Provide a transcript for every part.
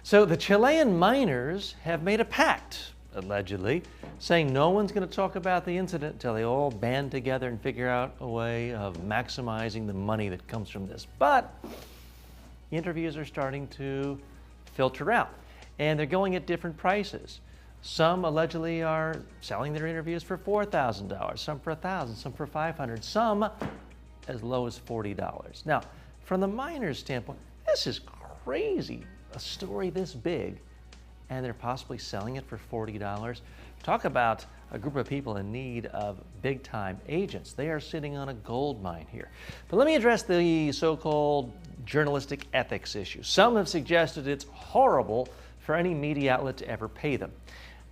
So the Chilean miners have made a pact, allegedly, saying no one's going to talk about the incident until they all band together and figure out a way of maximizing the money that comes from this. But interviews are starting to filter out, and they're going at different prices. Some allegedly are selling their interviews for $4,000, some for $1,000, some for $500, some as low as $40. Now, from the miners' standpoint, this is crazy. A story this big, and they're possibly selling it for $40. Talk about a group of people in need of big-time agents. They are sitting on a gold mine here. But let me address the so-called journalistic ethics issue. Some have suggested it's horrible for any media outlet to ever pay them.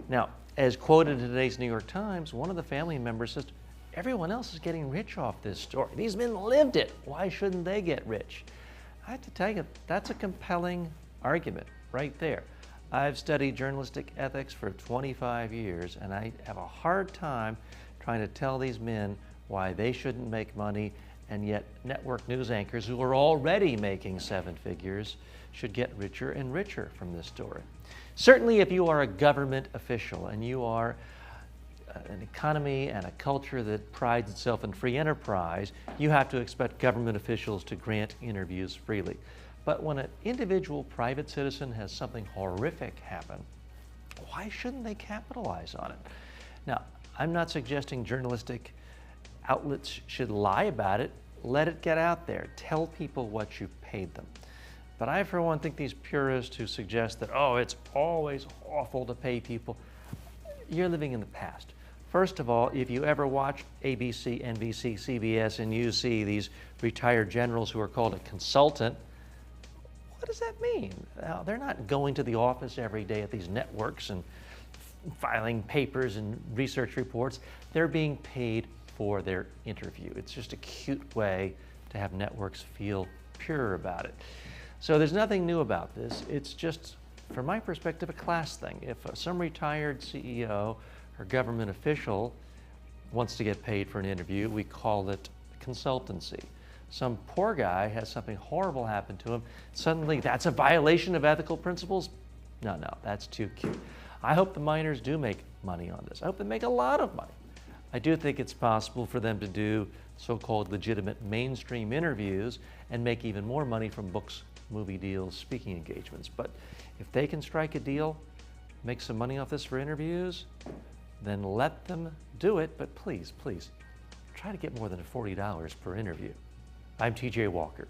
Now, as quoted in today's New York Times, one of the family members says, everyone else is getting rich off this story. These men lived it. Why shouldn't they get rich? I have to tell you, that's a compelling argument right there. I've studied journalistic ethics for 25 years, and I have a hard time trying to tell these men why they shouldn't make money, and yet network news anchors who are already making seven figures should get richer and richer from this story. Certainly, if you are a government official and you are an economy and a culture that prides itself in free enterprise, you have to expect government officials to grant interviews freely. But when an individual private citizen has something horrific happen, why shouldn't they capitalize on it? Now, I'm not suggesting journalistic outlets should lie about it. Let it get out there. Tell people what you paid them. But I, for one, think these purists who suggest that, oh, it's always awful to pay people, you're living in the past. First of all, if you ever watch ABC, NBC, CBS, and you see these retired generals who are called a consultant, what does that mean? Now, they're not going to the office every day at these networks and filing papers and research reports. They're being paid for their interview. It's just a cute way to have networks feel pure about it. So there's nothing new about this. It's just, from my perspective, a class thing. If some retired CEO or government official wants to get paid for an interview, we call it consultancy. Some poor guy has something horrible happen to him, suddenly that's a violation of ethical principles? No, that's too cute. I hope the miners do make money on this. I hope they make a lot of money. I do think it's possible for them to do so-called legitimate mainstream interviews and make even more money from books, movie deals, speaking engagements. But if they can strike a deal, make some money off this for interviews, then let them do it. But please, try to get more than $40 per interview. I'm TJ Walker.